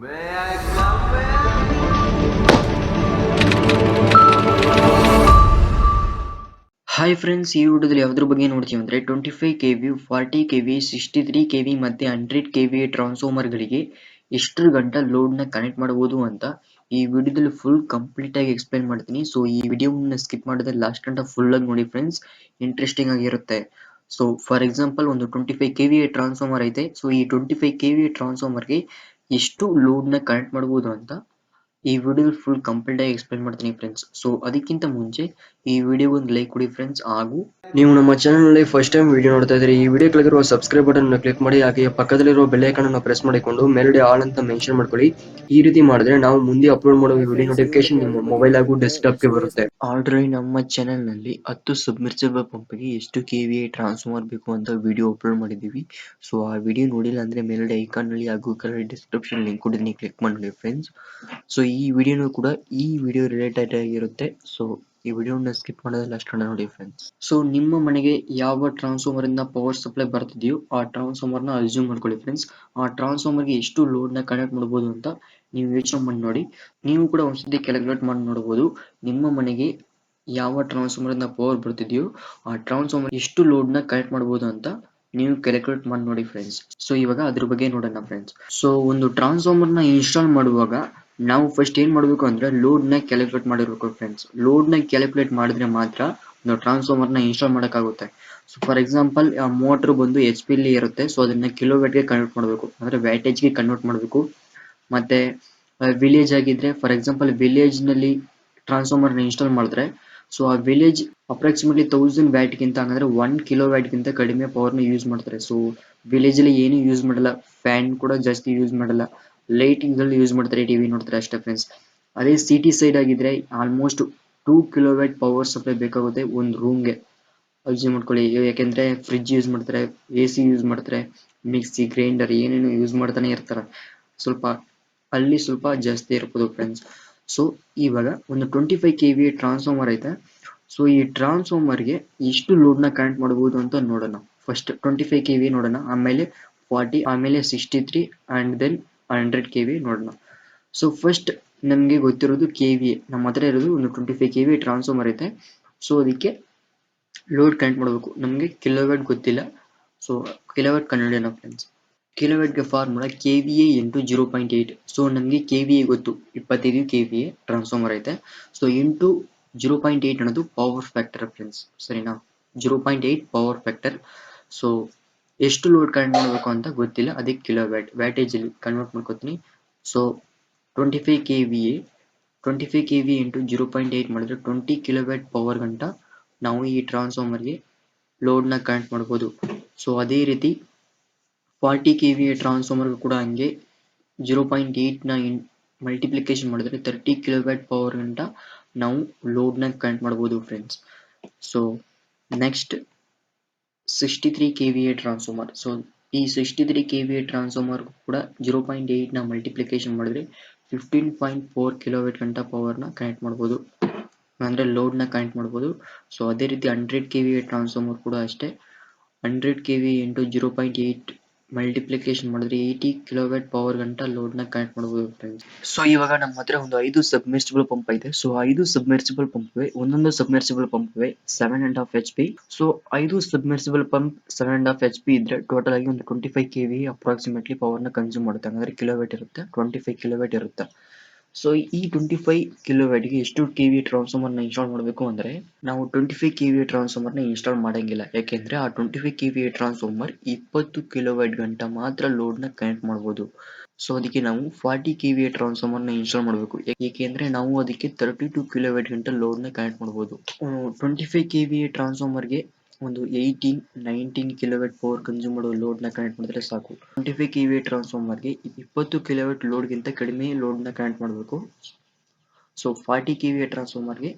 May I come in? Hi friends, ಈ ವಿಡಿಯೋದಲ್ಲಿ ಯಾವುದ್ರ ಬಗ್ಗೆ ನೋಡ್ತೀವಿ ಅಂದರೆ 25 KV 40 KV 63 KV ಮತ್ತು 100 KV ಟ್ರಾನ್ಸ್ಫಾರ್ಮರ್ಗಳಿಗೆ ಎಷ್ಟು ಗಂಟೆ ಲೋಡ್ನ ಕನೆಕ್ಟ್ ಮಾಡಬಹುದು ಅಂತ ಈ ವಿಡಿಯೋದಲ್ಲಿ ಫುಲ್ ಕಂಪ್ಲೀಟ್ ಆಗಿ ಎಕ್ಸ್ಪ್ಲೈನ್ ಮಾಡ್ತೀನಿ. ಸೊ ಈ ವಿಡಿಯೋನ ಸ್ಕಿಪ್ ಮಾಡಿದ್ರೆ ಲಾಸ್ಟ್ ಗಂಟೆ ಫುಲ್ ಆಗಿ ನೋಡಿ ಫ್ರೆಂಡ್ಸ್, ಇಂಟ್ರೆಸ್ಟಿಂಗ್ ಆಗಿರುತ್ತೆ. ಸೊ ಫಾರ್ ಎಕ್ಸಾಂಪಲ್ ಒಂದು 25 KV ಟ್ರಾನ್ಸ್ಫಾರ್ಮರ್ ಐತೆ. ಸೊ ಈ 25 KV ಟ್ರಾನ್ಸ್ಫಾರ್ಮರ್ಗೆ ಎಷ್ಟು ಲೋಡ್ನ ಕನೆಕ್ಟ್ ಮಾಡಬಹುದು ಅಂತ ಈ ವಿಡಿಯೋ ಫುಲ್ ಕಂಪ್ಲೀಟ್ ಆಗಿ ಎಕ್ಸ್ಪ್ಲೈನ್ ಮಾಡ್ತೀನಿ ಫ್ರೆಂಡ್ಸ್. ಸೊ ಅದಕ್ಕಿಂತ ಮುಂಚೆ ಈ ವಿಡಿಯೋ ಒಂದು ಲೈಕ್ ಕೊಡಿ ಫ್ರೆಂಡ್ಸ್. ಹಾಗೂ ನೀವು ನಮ್ಮ ಚಾನಲ್ ನಲ್ಲಿ ಫಸ್ಟ್ ಟೈಮ್ ವಿಡಿಯೋ ನೋಡ್ತಾ ಇದ್ರೆ ಈ ವಿಡಿಯೋ ಕೆಳಗಿರುವ ಸಬ್ಸ್ಕ್ರೈಬ್ ಬಟನ್ ಕ್ಲಿಕ್ ಮಾಡಿ, ಹಾಗೆ ಪಕ್ಕದಲ್ಲಿರುವ ಬೆಲ್ ಐಕಾನ್ ಅನ್ನು ಪ್ರೆಸ್ ಮಾಡಿಕೊಂಡು ಮೇಲ್ಗಡೆ ಆಲ್ ಅಂತ ಮೆನ್ಷನ್ ಮಾಡ್ಕೊಳ್ಳಿ. ಈ ರೀತಿ ಮಾಡಿದ್ರೆ ನಾವು ಮುಂದೆ ಅಪ್ಲೋಡ್ ಮಾಡುವ ವಿಡಿಯೋ ನೋಟಿಫಿಕೇಶನ್ ನಿಮ್ಮ ಮೊಬೈಲ್ ಹಾಗೂ ಡೆಸ್ಕ್ಟಾಪ್ ಗೆ ಬರುತ್ತೆ. ಆಲ್ರೆಡಿ ನಮ್ಮ ಚಾನೆಲ್ ನಲ್ಲಿ 10 ಸಬ್ಮರ್ಸಿಬಲ್ ಪಂಪ್ ಗೆ ಎಷ್ಟು KVA ಟ್ರಾನ್ಸ್ಫಾರ್ಮರ್ ಬೇಕು ಅಂತ ವಿಡಿಯೋ ಅಪ್ಲೋಡ್ ಮಾಡಿದೀವಿ. ಸೊ ಆ ವಿಡಿಯೋ ನೋಡಿಲ್ಲ ಅಂದ್ರೆ ಮೇಲ್ಗಡೆ ಐಕಾನ್ ನಲ್ಲಿ ಹಾಗೂ ಕೆಳಗಡೆ ಡಿಸ್ಕ್ರಿಪ್ಷನ್ ಲಿಂಕ್ ಕೊಟ್ಟಿದ್ದೀನಿ, ಕ್ಲಿಕ್ ಮಾಡಿ ಫ್ರೆಂಡ್ಸ್. ಸೊ ಈ ವಿಡಿಯೋನು ಕೂಡ ಈ ವಿಡಿಯೋ ರಿಲೇಟೆಡ್ ಆಗಿರುತ್ತೆ. ಸೊ ಈ ವಿಡಿಯೋನ ಸ್ಕಿಪ್ ಮಾಡೋದಲ್ಲ ಅಷ್ಟು ನೋಡಿ ಫ್ರೆಂಡ್ಸ್. ಸೊ ನಿಮ್ಮ ಮನೆಗೆ ಯಾವ ಟ್ರಾನ್ಸ್ಫಾರ್ಮರ್ ಇಂದ ಪವರ್ ಸಪ್ಲೈ ಬರ್ತಿದೆಯೋ ಆ ಟ್ರಾನ್ಸ್ಫಾರ್ಮರ್ ನ ಅಸ್ಯೂಮ್ ಮಾಡ್ಕೊಳ್ಳಿ ಫ್ರೆಂಡ್ಸ್. ಆ ಟ್ರಾನ್ಸ್ಫಾರ್ಮರ್ ಗೆ ಎಷ್ಟು ಲೋಡ್ ನ ಕನೆಕ್ಟ್ ಮಾಡಬಹುದು ಅಂತ ನೀವು ಯೋಚನೆ ಮಾಡಿ ನೋಡಿ. ನೀವು ಕೂಡ ಒಂದ್ಸತಿ ಕ್ಯಾಲ್ಕುಲೇಟ್ ಮಾಡಿ ನೋಡಬಹುದು. ನಿಮ್ಮ ಮನೆಗೆ ಯಾವ ಟ್ರಾನ್ಸ್ಫಾರ್ಮರ್ ಇಂದ ಪವರ್ ಬರ್ತಿದೆಯೋ ಆ ಟ್ರಾನ್ಸ್ಫಾರ್ಮರ್ ಎಷ್ಟು ಲೋಡ್ ನ ಕನೆಕ್ಟ್ ಮಾಡಬಹುದು ಅಂತ ನೀವು ಕ್ಯಾಲ್ಕುಲೇಟ್ ಮಾಡಿ ನೋಡಿ ಫ್ರೆಂಡ್ಸ್. ಸೊ ಇವಾಗ ಅದ್ರ ಬಗ್ಗೆ ನೋಡೋಣ ಫ್ರೆಂಡ್ಸ್. ಸೊ ಒಂದು ಟ್ರಾನ್ಸ್ಫಾರ್ಮರ್ ನ ಇನ್ಸ್ಟಾಲ್ ಮಾಡುವಾಗ ನಾವು ಫಸ್ಟ್ ಏನ್ ಮಾಡಬೇಕು ಅಂದ್ರೆ ಲೋಡ್ ನ ಕ್ಯಾಲ್ಕುಲೇಟ್ ಮಾಡಿರ್ಬೇಕು ಫ್ರೆಂಡ್ಸ್. ಲೋಡ್ ನ ಕ್ಯಾಲ್ಕುಲೇಟ್ ಮಾಡಿದ್ರೆ ಮಾತ್ರ ಒಂದು ಟ್ರಾನ್ಸ್ಫಾರ್ಮರ್ ನ ಇನ್ಸ್ಟಾಲ್ ಮಾಡಕ್ಕಾಗುತ್ತೆ. ಸೊ ಫಾರ್ ಎಕ್ಸಾಂಪಲ್ ಮೋಟರ್ ಬಂದು HP ಅಲ್ಲಿ ಇರುತ್ತೆ. ಸೊ ಅದನ್ನ ಕಿಲೋವ್ಯಾಟ್ ಗೆ ಕನ್ವರ್ಟ್ ಮಾಡಬೇಕು, ಅಂದ್ರೆ ವ್ಯಾಟೇಜ್ ಗೆ ಕನ್ವರ್ಟ್ ಮಾಡಬೇಕು. ಮತ್ತೆ ವಿಲೇಜ್ ಆಗಿದ್ರೆ ಫಾರ್ ಎಕ್ಸಾಂಪಲ್ ವಿಲೇಜ್ ನಲ್ಲಿ ಟ್ರಾನ್ಸ್ಫಾರ್ಮರ್ ನ ಇನ್ಸ್ಟಾಲ್ ಮಾಡಿದ್ರೆ ಸೊ ಆ ವಿಲೇಜ್ ಅಪ್ರಾಕ್ಸಿಮೇಟ್ಲಿ 1000 ವ್ಯಾಟ್ ಗಿಂತ ಅಂದ್ರೆ 1 ಕಿಲೋವ್ಯಾಟ್ ಗಿಂತ ಕಡಿಮೆ ಪವರ್ ನ ಯೂಸ್ ಮಾಡ್ತಾರೆ. ಸೊ ವಿಲೇಜ್ ಅಲ್ಲಿ ಏನು ಯೂಸ್ ಮಾಡಲ್ಲ, ಫ್ಯಾನ್ ಕೂಡ ಜಾಸ್ತಿ ಯೂಸ್ ಮಾಡಲ್ಲ, ಲೈಟಿಂಗ್ ಗಳು ಯೂಸ್ ಮಾಡ್ತಾರೆ, ಟಿವಿ ನೋಡ್ತಾರೆ ಅಷ್ಟೇ ಫ್ರೆಂಡ್ಸ್. ಅದೇ ಸಿಟಿ ಸೈಡ್ ಆಗಿದ್ರೆ ಆಲ್ಮೋಸ್ಟ್ 2 ಕಿಲೋವ್ಯಾಟ್ ಪವರ್ ಸಪ್ಲೈ ಬೇಕಾಗುತ್ತೆ ಒಂದು ರೂಮ್ಗೆ. ಅರ್ಜಿ ಮಾಡ್ಕೊಳ್ಳಿ, ಯಾಕೆಂದ್ರೆ ಫ್ರಿಡ್ಜ್ ಯೂಸ್ ಮಾಡ್ತಾರೆ, AC ಯೂಸ್ ಮಾಡ್ತಾರೆ, ಮಿಕ್ಸಿ ಗ್ರೈಂಡರ್ ಏನೇನು ಯೂಸ್ ಮಾಡ್ತಾನೆ ಇರ್ತಾರೆ. ಅಲ್ಲಿ ಸ್ವಲ್ಪ ಜಾಸ್ತಿ ಇರ್ಬೋದು ಫ್ರೆಂಡ್ಸ್. ಸೊ ಇವಾಗ ಒಂದು 25 KVA ಟ್ರಾನ್ಸ್ಫಾರ್ಮರ್ ಐತೆ. ಸೊ ಈ ಟ್ರಾನ್ಸ್ಫಾರ್ಮರ್ಗೆ ಎಷ್ಟು ಲೋಡ್ ನ ಕನೆಕ್ಟ್ ಮಾಡಬಹುದು ಅಂತ ನೋಡೋಣ. ಫಸ್ಟ್ 25 KVA ನೋಡೋಣ, ಆಮೇಲೆ 40, ಆಮೇಲೆ 63 ಅಂಡ್ ದೆನ್ 100 KVA ನೋಡೋಣ. ಸೊ ಫಸ್ಟ್ ನಮ್ಗೆ ಗೊತ್ತಿರೋದು KVA. ನಮ್ಮ ಹತ್ರ ಇರೋದು ಒಂದು 25 KVA ಟ್ರಾನ್ಸ್ಫಾರ್ಮರ್ ಐತೆ. ಸೊ ಅದಕ್ಕೆ ಲೋಡ್ ಕನೆಕ್ಟ್ ಮಾಡಬೇಕು. ನಮ್ಗೆ ಕಿಲೋವ್ಯಾಟ್ ಗೊತ್ತಿಲ್ಲ. ಸೊ ಕಿಲೋವ್ಯಾಟ್ ಕಂಡುಹಿಡಿಯೋಣ ಫ್ರೆಂಡ್ಸ್. ಕಿಲೋವ್ಯಾಟ್ ಗೆ ಫಾರ್ಮುಲಾ KVA ಇಂಟು 0.8. ಸೊ ನಮ್ಗೆ KVA ಗೊತ್ತು, 25 KVA ಟ್ರಾನ್ಸ್ಫಾರ್ಮರ್ ಐತೆ. ಸೊ ಇಂಟು 0.8 ಅನ್ನೋದು ಪವರ್ ಫ್ಯಾಕ್ಟರ್ ಫ್ರೆಂಡ್ಸ್, ಸರಿನಾ? 0.8 ಪವರ್ ಫ್ಯಾಕ್ಟರ್. ಸೊ ಎಷ್ಟು ಲೋಡ್ ಕನೆಕ್ಟ್ ಮಾಡಬೇಕು ಅಂತ ಗೊತ್ತಿಲ್ಲ, ಅದಕ್ಕೆ ಕಿಲೋವ್ಯಾಟ್ ವ್ಯಾಟೇಜ್ ಅಲ್ಲಿ ಕನ್ವರ್ಟ್ ಮಾಡ್ಕೋತೀನಿ. ಸೊ 25 KVA ಇಂಟು 0.8 ಮಾಡಿದ್ರೆ 20 ಕಿಲೋವ್ಯಾಟ್ ಪವರ್ ಗಂಟ ನಾವು ಈ ಟ್ರಾನ್ಸ್ಫಾರ್ಮರ್ಗೆ ಲೋಡ್ ನ ಕನೆಕ್ಟ್ ಮಾಡಬಹುದು. ಸೊ ಅದೇ ರೀತಿ 40 KVA ಟ್ರಾನ್ಸ್ಫಾರ್ಮರ್ ಕೂಡ ಹಂಗೆ 0.8 ನ ಮಲ್ಟಿಪ್ಲಿಕೇಶನ್ ಮಾಡಿದ್ರೆ 30 ಕಿಲೋವ್ಯಾಟ್ ಪವರ್ ಗಂಟ ನಾವು ಲೋಡ್ ನ ಕನೆಕ್ಟ್ ಮಾಡಬಹುದು friends. So next 63 KVA transformer. So ಈ 63 KVA ಟ್ರಾನ್ಸ್ಫಾರ್ಮರ್ ಕೂಡ 0.8 ನ ಮಲ್ಟಿಪ್ಲಿಕೇಶನ್ ಮಾಡಿದ್ರೆ 15.4 ಕಿಲೋವ್ಯಾಟ್ ಗಂಟ ಪವರ್ ನ ಕನೆಕ್ಟ್ ಮಾಡಬಹುದು, ಅಂದ್ರೆ ಲೋಡ್ ನ ಕನೆಕ್ಟ್ ಮಾಡಬಹುದು. ಸೊ ಅದೇ ರೀತಿ 100 KVA ಟ್ರಾನ್ಸ್ಫಾರ್ಮರ್ ಕೂಡ ಅಷ್ಟೇ. 100 KVA ಇಂಟು 0.8 ಮಲ್ಟಿಪ್ಲಿಕೇಶನ್ ಮಾಡಿದ್ರೆ 80 ಕಿಲೋವ್ಯಾಟ್ ಪವರ್ ಗಂಟ ಲೋಡ್ ನ ಕನೆಕ್ಟ್ ಮಾಡಬಹುದು ಫ್ರೆಂಡ್ಸ್. ಸೊ ಇವಾಗ ನಮ್ಮ ಹತ್ರ ಒಂದು 5 ಸಬ್ಮರ್ಸಿಬಲ್ ಪಂಪ್ ಇದೆ. ಸೊ 5 ಸಬ್ಮರ್ಸಿಬಲ್ ಪಂಪ್ ಒಂದೊಂದು submersible pump 7.5 HP. So 5 submersible pump 7.5 HP ಇದ್ರೆ ಟೋಟಲ್ ಆಗಿ ಒಂದು 25 KVA ಅಪ್ರಾಕ್ಸಿಮೇಟ್ಲಿ ಪವರ್ ನ ಕನ್ಸ್ಯೂಮ್ ಮಾಡುತ್ತೆ, ಅಂದ್ರೆ ಕಿಲೋವ್ಯಾಟ್ ಇರುತ್ತೆ, 25 ಕಿಲೋವ್ಯಾಟ್ ಇರುತ್ತೆ. ಸೊ ಈ 25 ಕಿಲೋವ್ಯಾಟ್ ಗೆ ಎಷ್ಟು KVA ಟ್ರಾನ್ಸ್ಫಾರ್ಮರ್ ನ ಇನ್ಸ್ಟಾಲ್ ಮಾಡಬೇಕು ಅಂದ್ರೆ ನಾವು 25 KVA ಟ್ರಾನ್ಸ್ಫಾರ್ಮರ್ ನ ಇನ್ಸ್ಟಾಲ್ ಮಾಡಂಗಿಲ್ಲ. ಯಾಕೆಂದ್ರೆ ಆ 25 KVA ಟ್ರಾನ್ಸ್ಫಾರ್ಮರ್ 20 ಕಿಲೋವ್ಯಾಟ್ ಗಂಟ ಮಾತ್ರ ಲೋಡ್ ನ ಕನೆಕ್ಟ್ ಮಾಡಬಹುದು. ಸೊ ಅದಕ್ಕೆ ನಾವು 40 KVA ಟ್ರಾನ್ಸ್ಫಾರ್ಮರ್ ನ ಇನ್ಸ್ಟಾಲ್ ಮಾಡಬೇಕು. ಏಕೆಂದ್ರೆ ನಾವು ಅದಕ್ಕೆ 32 ಕಿಲೋವ್ಯಾಟ್ ಗಂಟ ಲೋಡ್ ನ ಕನೆಕ್ಟ್ ಮಾಡಬಹುದು. 25 KVA ಟ್ರಾನ್ಸ್ಫಾರ್ಮರ್ ಗೆ ಒಂದು 18-19 ಕಿಲೋವ್ಯಾಟ್ ಪವರ್ ಕನ್ಸ್ಯೂಮ್ ಮಾಡುವ ಲೋಡ್ ನ ಕನೆಕ್ಟ್ ಮಾಡಿದ್ರೆ ಸಾಕು. 25 KVA ಟ್ರಾನ್ಸ್ಫಾರ್ಮರ್ ಗೆ 20 ಕಿಲೋವ್ಯಾಟ್ ಲೋಡ್ ಗಿಂತ ಕಡಿಮೆ ಲೋಡ್ ನ ಕನೆಕ್ಟ್ ಮಾಡಬೇಕು. ಸೊ 40 KVA ಟ್ರಾನ್ಸ್ಫಾರ್ಮರ್ ಗೆ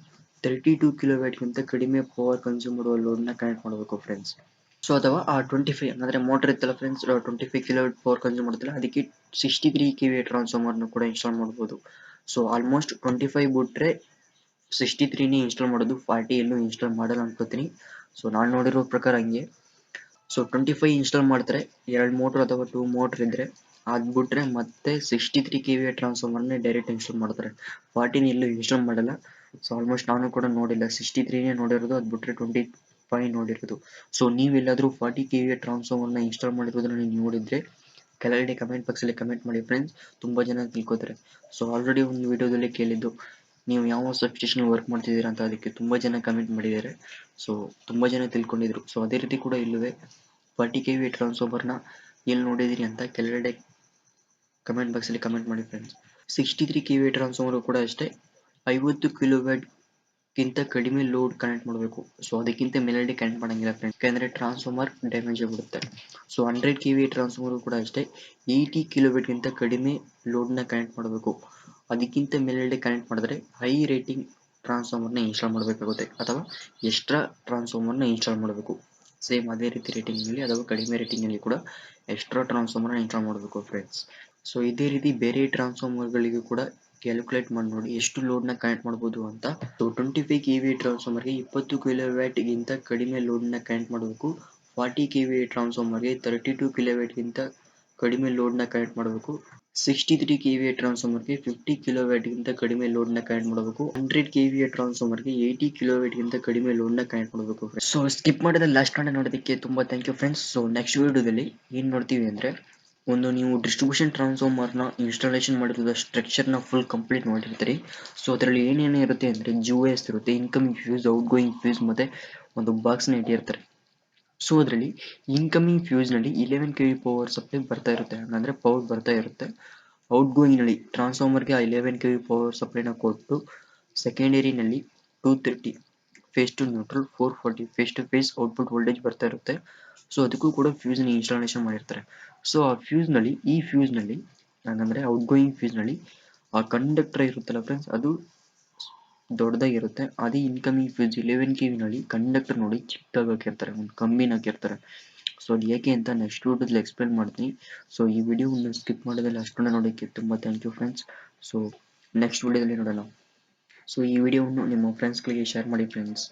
32 ಕಿಲೋವ್ಯಾಟ್ ಗಿಂತ ಕಡಿಮೆ ಪವರ್ ಕನ್ಸ್ಯೂಮ್ ಮಾಡುವ ಲೋಡ್ ನ ಕನೆಕ್ಟ್ ಮಾಡಬೇಕು ಫ್ರೆಂಡ್ಸ್. ಸೊ ಅಥವಾ ಆ 25 ಅಂದ್ರೆ ಮೋಟರ್ ಇತ್ತಲ್ಲ ಫ್ರೆಂಡ್ಸ್, 25 ಕಿಲೋವ್ಯಾಟ್ ಪವರ್ ಕನ್ಸ್ಯೂಮ್ ಮಾಡುತ್ತಲ್ಲ, ಅದಕ್ಕೆ 63 KVA ಟ್ರಾನ್ಸ್ಫಾರ್ಮರ್ ನ ಕೂಡ ಇನ್ಸ್ಟಾಲ್ ಮಾಡಬಹುದು. ಸೊ ಆಲ್ಮೋಸ್ಟ್ 25 ಬಿಟ್ರೆ 63 ನೇ ಇನ್ಸ್ಟಾಲ್ ಮಾಡೋದು, 40 ಎಲ್ಲೂ ಇನ್ಸ್ಟಾಲ್ ಮಾಡಲ್ಲ ಅನ್ಕೋತೀನಿ. ಸೊ ನಾನು ನೋಡಿರೋ ಪ್ರಕಾರ ಹಂಗೆ. ಸೊ 25 ಇನ್ಸ್ಟಾಲ್ ಮಾಡ್ತಾರೆ, 2 ಮೋಟರ್ ಅಥವಾ 2 ಮೋಟರ್ ಇದ್ರೆ ಅದು ಬಿಟ್ರೆ ಮತ್ತೆ 63 KV ಟ್ರಾನ್ಸ್ಫಾರ್ಮರ್ನೇ ಡೈರೆಕ್ಟ್ ಇನ್ಸ್ಟಾಲ್ ಮಾಡ್ತಾರೆ. 40 ಎಲ್ಲೂ ಇನ್ಸ್ಟಾಲ್ ಮಾಡಲ್ಲ. ಸೊ ಆಲ್ಮೋಸ್ಟ್ ನಾನು ಕೂಡ ನೋಡಿಲ್ಲ, 63ನೇ ನೋಡಿರೋದು, ಅದು ಬಿಟ್ರೆ 25 ನೋಡಿರೋದು. ಸೊ ನೀವೆಲ್ಲಾದರೂ 40 KV ಟ್ರಾನ್ಸ್ಫಾರ್ಮರ್ನ ಇನ್ಸ್ಟಾಲ್ ಮಾಡಿರೋದನ್ನ ನೀವು ನೋಡಿದ್ರೆ ಕೆಳಗಡೆ ಕಮೆಂಟ್ ಬಾಕ್ಸಲ್ಲಿ ಕಮೆಂಟ್ ಮಾಡಿ ಫ್ರೆಂಡ್ಸ್. ತುಂಬ ಜನ ತಿಳ್ಕೊತಾರೆ. ಸೊ ಆಲ್ರೆಡಿ ಒಂದು ವಿಡಿಯೋದಲ್ಲಿ ಕೇಳಿದ್ದು ನೀವು ಯಾವ ಸಬ್ಸ್ಟೇಷನ್ ವರ್ಕ್ ಮಾಡ್ತಿದ್ದೀರಾ ಅಂತ, ಅದಕ್ಕೆ ತುಂಬ ಜನ ಕಮೆಂಟ್ ಮಾಡಿದ್ದಾರೆ. ಸೊ ತುಂಬ ಜನ ತಿಳ್ಕೊಂಡಿದ್ರು. ಸೊ ಅದೇ ರೀತಿ ಕೂಡ ಇಲ್ಲವೇ 40 KV ಟ್ರಾನ್ಸ್ಫಾರ್ಮರ್ನ ಎಲ್ಲಿ ನೋಡಿದಿರಿ ಅಂತ ಕೆಳಗಡೆ ಕಮೆಂಟ್ ಬಾಕ್ಸಲ್ಲಿ ಕಮೆಂಟ್ ಮಾಡಿ ಫ್ರೆಂಡ್ಸ್. 63 KV ಟ್ರಾನ್ಸ್ಫಾರ್ಮರ್ ಕೂಡ ಅಷ್ಟೇ 50 ಕಿಲೋವ್ಯಾಟ್ಗಿಂತ ಕಡಿಮೆ ಲೋಡ್ ಕನೆಕ್ಟ್ ಮಾಡಬೇಕು. ಸೊ ಅದಕ್ಕಿಂತ ಮೇಲ್ಗಡೆ ಕನೆಕ್ಟ್ ಮಾಡಂಗಿಲ್ಲ ಫ್ರೆಂಡ್ಸ್, ಯಾಕಂದರೆ ಟ್ರಾನ್ಸ್ಫಾರ್ಮರ್ ಡ್ಯಾಮೇಜ್ ಆಗಿಬಿಡುತ್ತೆ. ಸೊ 100 KV ಟ್ರಾನ್ಸ್ಫಾರ್ಮರ್ ಕೂಡ ಅಷ್ಟೇ 80 ಕಿಲೋವ್ಯಾಟ್ಗಿಂತ ಕಡಿಮೆ ಲೋಡ್ನ ಕನೆಕ್ಟ್ ಮಾಡಬೇಕು. ಅದಕ್ಕಿಂತ ಮೇಲ್ಗಡೆ ಕನೆಕ್ಟ್ ಮಾಡಿದ್ರೆ ಹೈ ರೇಟಿಂಗ್ ಟ್ರಾನ್ಸ್ಫಾರ್ಮರ್ನ ಇನ್ಸ್ಟಾಲ್ ಮಾಡಬೇಕಾಗುತ್ತೆ, ಅಥವಾ ಎಕ್ಸ್ಟ್ರಾ ಟ್ರಾನ್ಸ್ಫಾರ್ಮರ್ನ ಇನ್ಸ್ಟಾಲ್ ಮಾಡಬೇಕು. ಸೇಮ್ ಅದೇ ರೀತಿ ರೇಟಿಂಗ್ನಲ್ಲಿ ಅಥವಾ ಕಡಿಮೆ ರೇಟಿಂಗ್ನಲ್ಲಿ ಕೂಡ ಎಕ್ಸ್ಟ್ರಾ ಟ್ರಾನ್ಸ್ಫಾರ್ಮರ್ನ ಇನ್ಸ್ಟಾಲ್ ಮಾಡಬೇಕು ಫ್ರೆಂಡ್ಸ್. ಸೊ ಇದೇ ರೀತಿ ಬೇರೆ ಟ್ರಾನ್ಸ್ಫಾರ್ಮರ್ಗಳಿಗೂ ಕೂಡ ಕ್ಯಾಲ್ಕುಲೇಟ್ ಮಾಡಿ ನೋಡಿ ಎಷ್ಟು ಲೋಡ್ನ ಕನೆಕ್ಟ್ ಮಾಡ್ಬೋದು ಅಂತ. ಸೊ 25 KV ಟ್ರಾನ್ಸ್ಫಾರ್ಮರ್ಗೆ 20 ಕಿಲೋವ್ಯಾಟ್ಗಿಂತ ಕಡಿಮೆ ಲೋಡ್ನ ಕನೆಕ್ಟ್ ಮಾಡಬೇಕು. 40 KV ಟ್ರಾನ್ಸ್ಫಾರ್ಮರ್ಗೆ 32 ಕಿಲೋವ್ಯಾಟ್ಗಿಂತ ಕಡಿಮೆ ಲೋಡ್ನ ಕನೆಕ್ಟ್ ಮಾಡಬೇಕು. 63 KV ಟ್ರಾನ್ಸ್ಫಾರ್ಮರ್ಗೆ 50 ಕಿಲೋವ್ಯಾಟ್ಗಿಂತ ಕಡಿಮೆ ಲೋಡ್ನ ಕನೆಕ್ಟ್ ಮಾಡಬೇಕು. 100 KV ಟ್ರಾನ್ಸ್ಫಾರ್ಮರ್ಗೆ 80 ಕಿಲೋವ್ಯಾಟ್ಗಿಂತ ಕಡಿಮೆ ಲೋಡ್ನ ಕನೆಕ್ಟ್ ಮಾಡಬೇಕು. ಸೊ ಸ್ಕಿಪ್ ಮಾಡಿದ ಲಾಸ್ಟ್ ಕಾಂಡ ನೋಡೋದಕ್ಕೆ ತುಂಬ thank you friends. So next ವಿಡಿಯೋದಲ್ಲಿ ಏನು ನೋಡ್ತೀವಿ ಅಂದರೆ, ಒಂದು ನೀವು ಡಿಸ್ಟ್ರಿಬ್ಯೂಷನ್ ಟ್ರಾನ್ಸ್ಫಾರ್ಮರ್ನ ಇನ್ಸ್ಟಾಲೇಷನ್ ಮಾಡಿರೋದು ಸ್ಟ್ರಕ್ಚರ್ನ ಫುಲ್ ಕಂಪ್ಲೀಟ್ ಮಾಡಿರ್ತೀರಿ. ಸೊ ಅದರಲ್ಲಿ ಏನೇನು ಇರುತ್ತೆ ಅಂದರೆ GOS ಇರುತ್ತೆ, incoming fuse, out going fuse, ಮತ್ತು ಒಂದು ಬಾಕ್ಸ್ನ ಇಟ್ಟಿರ್ತಾರೆ. ಸೊ ಅದರಲ್ಲಿ ಇನ್ಕಮಿಂಗ್ ಫ್ಯೂಸ್ನಲ್ಲಿ 11 KV ಪವರ್ ಸಪ್ಲೈ ಬರ್ತಾ ಇರುತ್ತೆ, ಅಂದರೆ ಪವರ್ ಬರ್ತಾ ಇರುತ್ತೆ. ಔಟ್ ಗೋಯಿಂಗ್ನಲ್ಲಿ ಟ್ರಾನ್ಸ್ಫಾರ್ಮರ್ಗೆ 11 KV ಪವರ್ ಸಪ್ಲೈನ ಕೊಟ್ಟು ಸೆಕೆಂಡರಿನಲ್ಲಿ 230 phase to neutral, 440 phase to phase output voltage ಬರ್ತಾ ಇರುತ್ತೆ. ಸೊ ಅದಕ್ಕೂ ಕೂಡ ಫ್ಯೂಸ್ನ ಇನ್ಸ್ಟಾಲೇಷನ್ ಮಾಡಿರ್ತಾರೆ. ಸೊ ಆ ಫ್ಯೂಸ್ನಲ್ಲಿ, ಈ ಫ್ಯೂಸ್ನಲ್ಲಿ ಅಂದರೆ ಔಟ್ ಗೋಯಿಂಗ್ ಫ್ಯೂಸ್ನಲ್ಲಿ ಆ ಕಂಡಕ್ಟರ್ ಇರುತ್ತಲ್ಲ ಫ್ರೆಂಡ್ಸ್, ಅದು ದೊಡ್ಡದಾಗಿರುತ್ತೆ. ಅದೇ ಇನ್ಕಮಿಂಗ್ ಫ್ಯೂಸ್ 11 KVನಲ್ಲಿ ಕಂಡಕ್ಟರ್ ನೋಡಿ ಚಿಕ್ಕದಾಗಿ ಹಾಕಿರ್ತಾರೆ, ಒಂದು ಕಂಬಿನ ಹಾಕಿರ್ತಾರೆ. ಸೊ ಅದು ಏಕೆ ಅಂತ ನೆಕ್ಸ್ಟ್ ವಿಡಿಯೋದಲ್ಲಿ ಎಕ್ಸ್ಪ್ಲೇನ್ ಮಾಡ್ತೀನಿ. ಸೊ ಈ ವಿಡಿಯೋವನ್ನು ಸ್ಕಿಪ್ ಮಾಡೋದ್ರಲ್ಲಿ ಅಷ್ಟೊಂದು ನೋಡೋಕ್ಕೆ ತುಂಬ thank you friends. So next ವಿಡಿಯೋದಲ್ಲಿ ನೋಡೋಣ. ಸೊ ಈ ವಿಡಿಯೋವನ್ನು ನಿಮ್ಮ ಫ್ರೆಂಡ್ಸ್ಗಳಿಗೆ ಶೇರ್ ಮಾಡಿ ಫ್ರೆಂಡ್ಸ್.